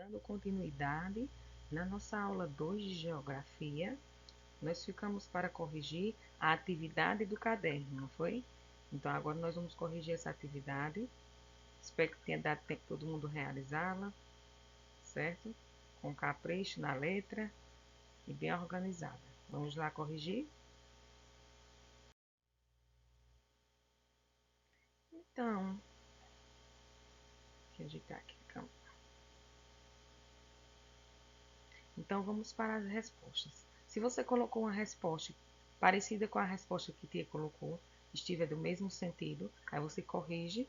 Dando continuidade, na nossa aula 2 de Geografia, nós ficamos para corrigir a atividade do caderno, não foi? Então, agora nós vamos corrigir essa atividade. Espero que tenha dado tempo todo mundo realizá-la, certo? Com capricho na letra e bem organizada. Vamos lá corrigir? Então, deixa eu agitar aqui a câmera. Então, vamos para as respostas. Se você colocou uma resposta parecida com a resposta que Tia colocou, estiver do mesmo sentido, aí você corrige,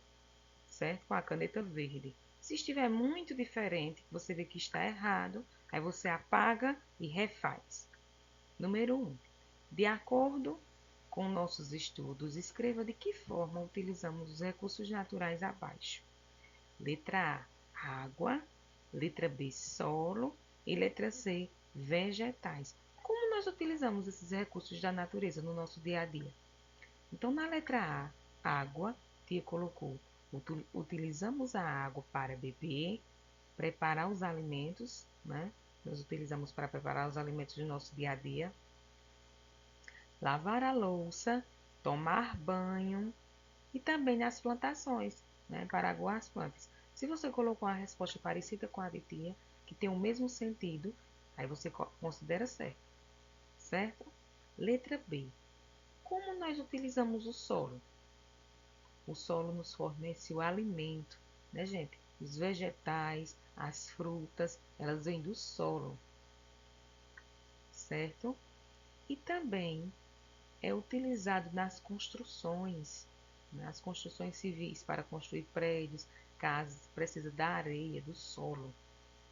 certo? Com a caneta verde. Se estiver muito diferente, você vê que está errado, aí você apaga e refaz. Número 1. De acordo com nossos estudos, escreva de que forma utilizamos os recursos naturais abaixo. Letra A, água. Letra B, solo. E letra C, vegetais. Como nós utilizamos esses recursos da natureza no nosso dia a dia? Então, na letra A, água, Tia colocou, utilizamos a água para beber, preparar os alimentos, né? Nós utilizamos para preparar os alimentos do nosso dia a dia, lavar a louça, tomar banho e também nas plantações, né? Para aguar as plantas. Se você colocou uma resposta parecida com a de Tia, que tem o mesmo sentido, aí você considera certo, certo? Letra B. Como nós utilizamos o solo? O solo nos fornece o alimento, né, gente? Os vegetais, as frutas, elas vêm do solo, certo? E também é utilizado nas construções civis, para construir prédios, casas, precisa da areia, do solo.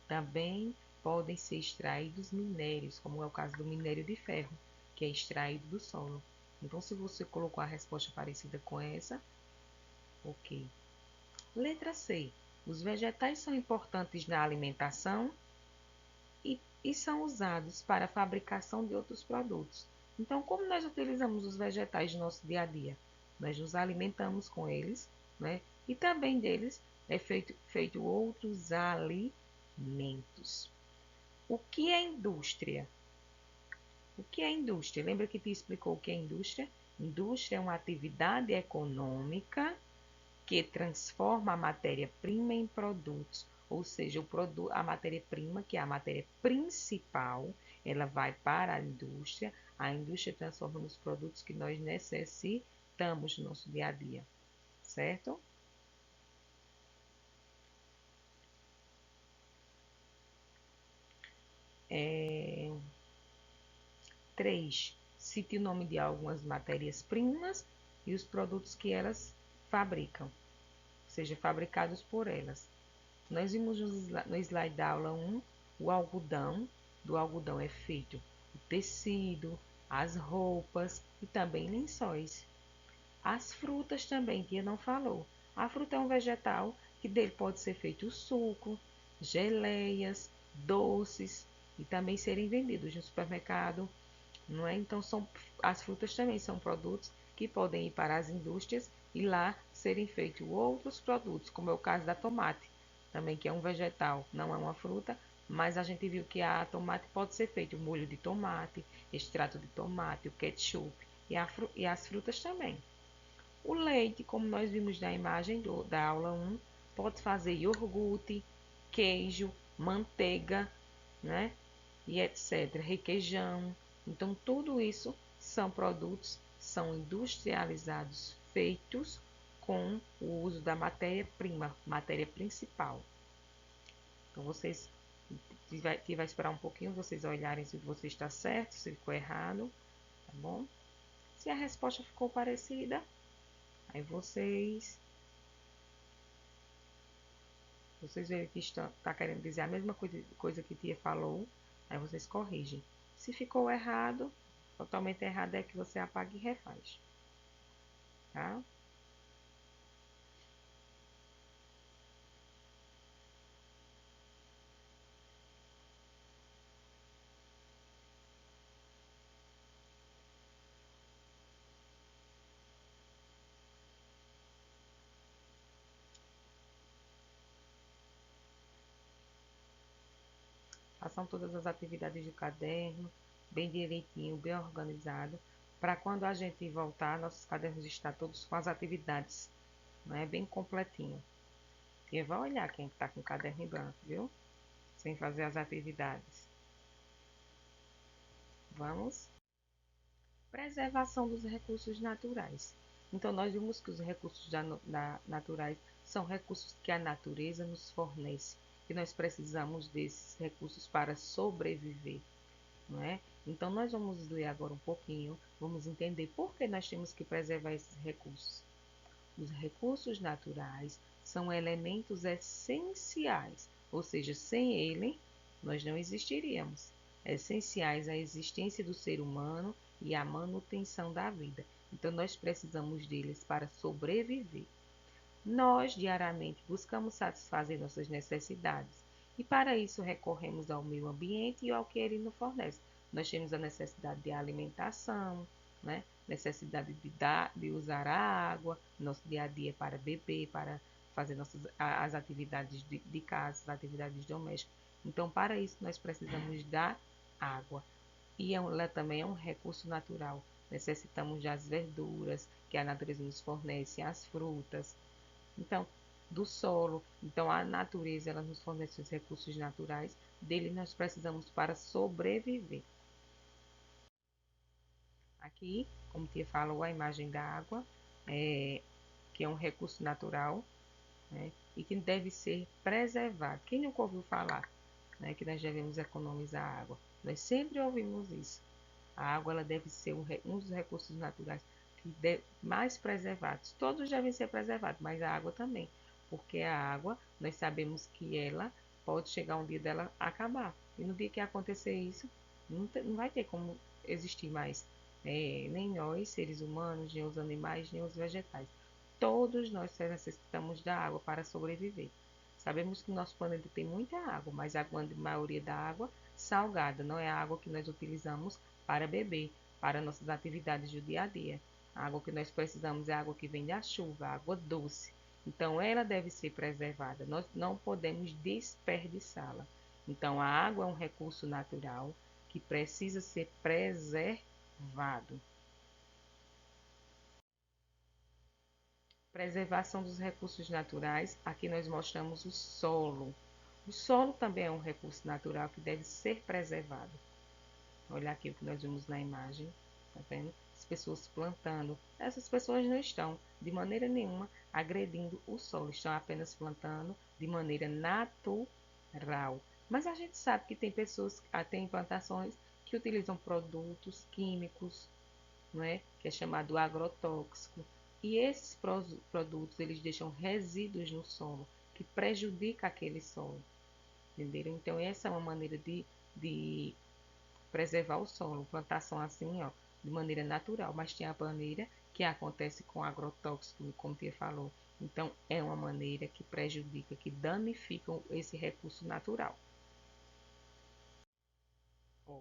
Também podem ser extraídos minérios, como é o caso do minério de ferro, que é extraído do solo. Então, se você colocou a resposta parecida com essa, ok. Letra C. Os vegetais são importantes na alimentação e são usados para a fabricação de outros produtos. Então, como nós utilizamos os vegetais no nosso dia a dia? Nós nos alimentamos com eles, né? E também deles é feito outros alimentos. O que é indústria? O que é indústria? Lembra que te explicou o que é indústria? Indústria é uma atividade econômica que transforma a matéria-prima em produtos, ou seja, a matéria-prima, que é a matéria principal, ela vai para a indústria transforma nos produtos que nós necessitamos no nosso dia a dia, certo? É... 3. Cite o nome de algumas matérias-primas e os produtos que elas fabricam, seja fabricados por elas. Nós vimos no slide da aula 1 o algodão. Do algodão é feito o tecido, as roupas e também lençóis. As frutas também, que não falou. A fruta é um vegetal que dele pode ser feito suco, geleias, doces e também serem vendidos no supermercado, não é? Então as frutas também são produtos que podem ir para as indústrias e lá serem feitos outros produtos, como é o caso da tomate, também que é um vegetal, não é uma fruta, mas a gente viu que a tomate pode ser feito o molho de tomate, extrato de tomate, o ketchup e as frutas também. O leite, como nós vimos na imagem da aula 1, pode fazer iogurte, queijo, manteiga, né? E etc. Requeijão. Então, tudo isso são produtos, são industrializados, feitos com o uso da matéria-prima, matéria principal. Então, vocês vai esperar um pouquinho, vocês olharem se você está certo, se ficou errado, tá bom? Se a resposta ficou parecida, aí vocês veem que está querendo dizer a mesma coisa que Tia falou, aí vocês corrigem. Se ficou errado, totalmente errado, é que você apaga e refaz, tá? Façam todas as atividades do caderno, bem direitinho, bem organizado, para quando a gente voltar, nossos cadernos estão todos com as atividades, né, bem completinho. E vai olhar quem está com o caderno em branco, viu? Sem fazer as atividades. Vamos? Preservação dos recursos naturais. Então, nós vimos que os recursos naturais são recursos que a natureza nos fornece, e nós precisamos desses recursos para sobreviver, não é? Então, nós vamos ler agora um pouquinho, vamos entender por que nós temos que preservar esses recursos. Os recursos naturais são elementos essenciais, ou seja, sem ele, nós não existiríamos. Essenciais à existência do ser humano e à manutenção da vida. Então, nós precisamos deles para sobreviver. Nós, diariamente, buscamos satisfazer nossas necessidades e, para isso, recorremos ao meio ambiente e ao que ele nos fornece. Nós temos a necessidade de alimentação, né? Necessidade de usar a água, nosso dia a dia para beber, para fazer as atividades de casa, as atividades domésticas. Então, para isso, nós precisamos da água. E ela também é um recurso natural. Necessitamos das verduras que a natureza nos fornece, as frutas. Então, do solo. Então, a natureza ela nos fornece os recursos naturais. Dele nós precisamos para sobreviver. Aqui, como Tia falou, a imagem da água, que é um recurso natural, né, e que deve ser preservado. Quem nunca ouviu falar, né, que nós devemos economizar água? Nós sempre ouvimos isso. A água ela deve ser um dos recursos naturais mais preservados. Todos devem ser preservados, mas a água também. Porque a água, nós sabemos que ela pode chegar um dia dela acabar. E no dia que acontecer isso, não vai ter como existir mais nem nós, seres humanos, nem os animais, nem os vegetais. Todos nós necessitamos da água para sobreviver. Sabemos que o nosso planeta tem muita água, mas a grande maioria da água salgada, não é a água que nós utilizamos para beber, para nossas atividades do dia a dia. A água que nós precisamos é a água que vem da chuva, a água doce. Então, ela deve ser preservada. Nós não podemos desperdiçá-la. Então, a água é um recurso natural que precisa ser preservado. Preservação dos recursos naturais. Aqui nós mostramos o solo. O solo também é um recurso natural que deve ser preservado. Olha aqui o que nós vimos na imagem, tá vendo? As pessoas plantando. Essas pessoas não estão de maneira nenhuma agredindo o solo, estão apenas plantando de maneira natural. Mas a gente sabe que tem pessoas, tem plantações que utilizam produtos químicos, não é? Que é chamado agrotóxico. E esses produtos eles deixam resíduos no solo que prejudica aquele solo. Entenderam? Então essa é uma maneira de preservar o solo, plantação assim, ó, de maneira natural, mas tem a maneira que acontece com agrotóxico, como Tia falou. Então, é uma maneira que prejudica, que danifica esse recurso natural. Ó,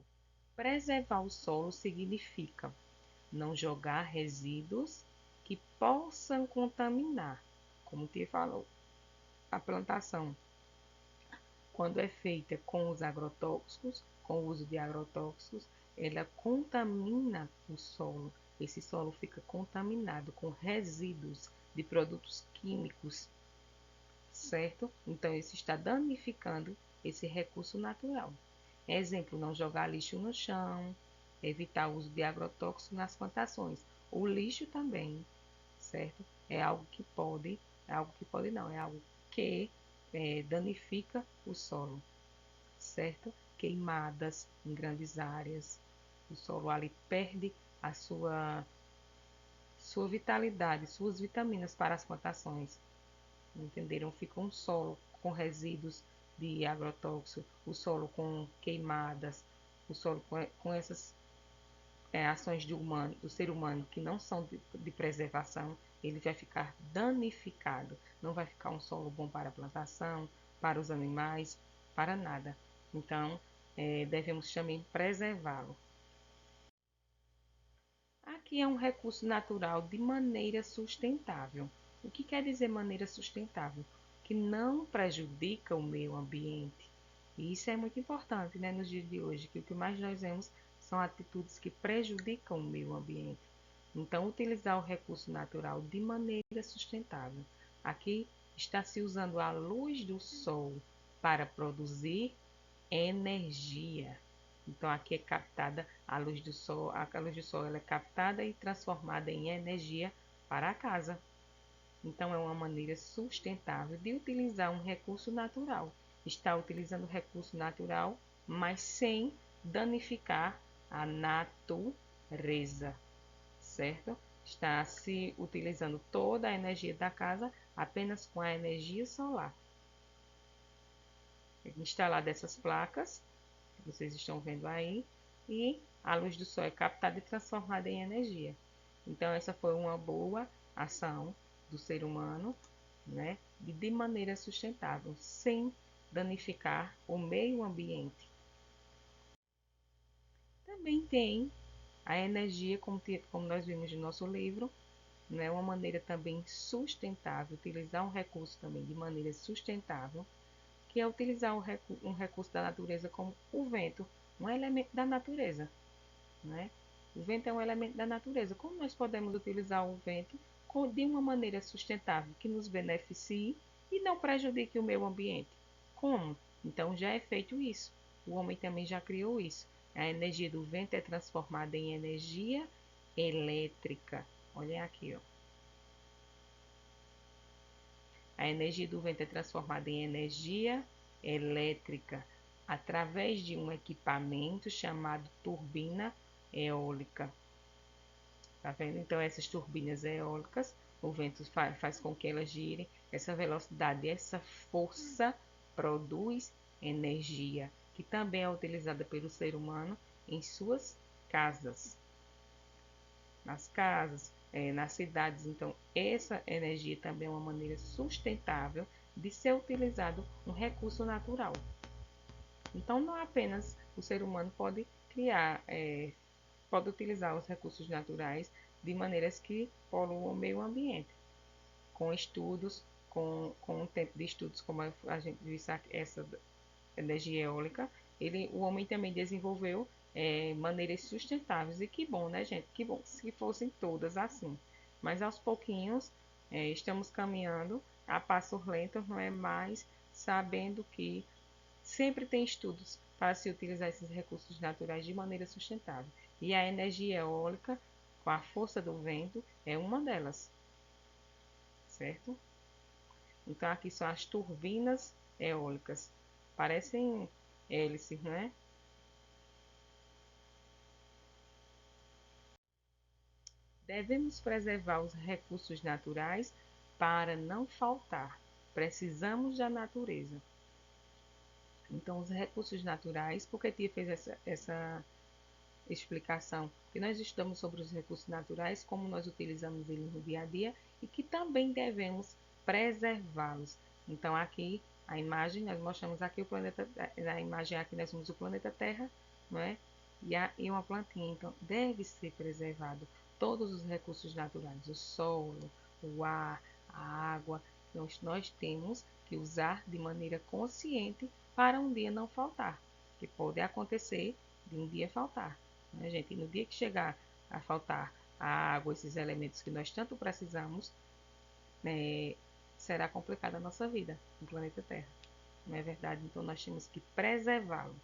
preservar o solo significa não jogar resíduos que possam contaminar, como Tia falou. A plantação, quando é feita com os agrotóxicos, com o uso de agrotóxicos, ela contamina o solo. Esse solo fica contaminado com resíduos de produtos químicos, certo? Então, isso está danificando esse recurso natural. Exemplo, não jogar lixo no chão, evitar o uso de agrotóxicos nas plantações. O lixo também, certo? É algo que pode não, é algo que danifica o solo, certo? Queimadas em grandes áreas, o solo ali perde a sua vitalidade, suas vitaminas para as plantações, entenderam? Fica um solo com resíduos de agrotóxico, o solo com queimadas, o solo com essas ações do ser humano que não são de preservação, ele vai ficar danificado. Não vai ficar um solo bom para a plantação, para os animais, para nada. Então, devemos também preservá-lo. Aqui é um recurso natural de maneira sustentável. O que quer dizer maneira sustentável? Que não prejudica o meio ambiente E isso é muito importante, né, nos dias de hoje, que o que mais nós vemos são atitudes que prejudicam o meio ambiente. Então, utilizar o recurso natural de maneira sustentável. Aqui está se usando a luz do sol para produzir energia. Então, aqui é captada a luz do sol, a luz do sol ela é captada e transformada em energia para a casa. Então, é uma maneira sustentável de utilizar um recurso natural. Está utilizando o recurso natural, mas sem danificar a natureza, certo? Está se utilizando toda a energia da casa apenas com a energia solar. Instalar dessas placas, que vocês estão vendo aí, e a luz do sol é captada e transformada em energia. Então, essa foi uma boa ação do ser humano, né, de maneira sustentável, sem danificar o meio ambiente. Também tem a energia, como nós vimos no nosso livro, né, uma maneira também sustentável, utilizar um recurso também de maneira sustentável, que é utilizar um recurso da natureza como o vento, um elemento da natureza, né? O vento é um elemento da natureza. Como nós podemos utilizar o vento de uma maneira sustentável, que nos beneficie e não prejudique o meio ambiente? Como? Então já é feito isso. O homem também já criou isso. A energia do vento é transformada em energia elétrica. Olhem aqui, ó. A energia do vento é transformada em energia elétrica através de um equipamento chamado turbina eólica. Tá vendo? Então, essas turbinas eólicas, o vento faz com que elas girem. Essa velocidade, essa força produz energia, que também é utilizada pelo ser humano em suas casas. Nas casas, nas cidades. Então, essa energia também é uma maneira sustentável de ser utilizado um recurso natural. Então, não apenas o ser humano pode criar, pode utilizar os recursos naturais de maneiras que poluam o meio ambiente, com estudos, com um tempo de estudos, como a gente viu essa energia eólica, o homem também desenvolveu maneiras sustentáveis. E que bom, né, gente? Que bom se fossem todas assim. Mas aos pouquinhos estamos caminhando a passos lentos, não é mais, sabendo que sempre tem estudos para se utilizar esses recursos naturais de maneira sustentável. E a energia eólica, com a força do vento, é uma delas, certo? Então aqui são as turbinas eólicas. Parecem hélices, não é? Devemos preservar os recursos naturais para não faltar. Precisamos da natureza. Então, os recursos naturais, porque a tia fez essa explicação, que nós estudamos sobre os recursos naturais, como nós utilizamos eles no dia a dia e que também devemos preservá-los. Então, aqui a imagem, nós mostramos aqui o planeta, na imagem aqui nós vemos o planeta Terra, não é? E uma plantinha, então deve ser preservado todos os recursos naturais, o solo, o ar, a água, nós temos que usar de maneira consciente para um dia não faltar, que pode acontecer de um dia faltar, né, gente? E no dia que chegar a faltar a água, esses elementos que nós tanto precisamos, né, será complicada a nossa vida no planeta Terra. Não é verdade? Então nós temos que preservá-lo.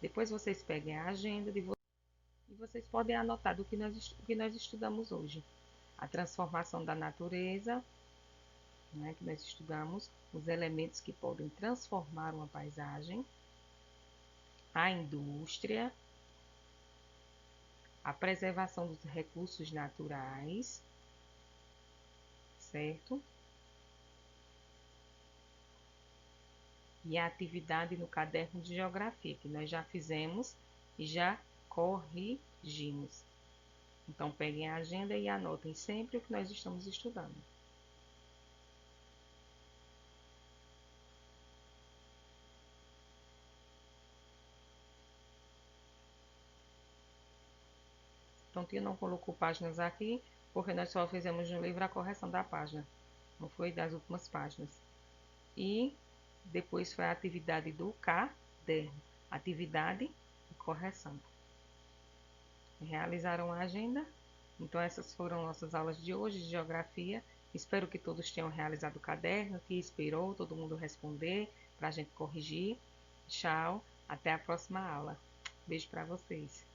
Depois vocês peguem a agenda e vocês podem anotar do que nós estudamos hoje. A transformação da natureza, né, que nós estudamos, os elementos que podem transformar uma paisagem, a indústria, a preservação dos recursos naturais, certo? E a atividade no caderno de geografia, que nós já fizemos e já corrigimos. Então, peguem a agenda e anotem sempre o que nós estamos estudando. Então, tia não colocou páginas aqui, porque nós só fizemos no livro a correção da página, não foi das últimas páginas. E Depois foi a atividade do caderno, atividade e correção. Realizaram a agenda? Então essas foram nossas aulas de hoje de geografia. Espero que todos tenham realizado o caderno, que esperou todo mundo responder para a gente corrigir. Tchau, até a próxima aula. Beijo para vocês.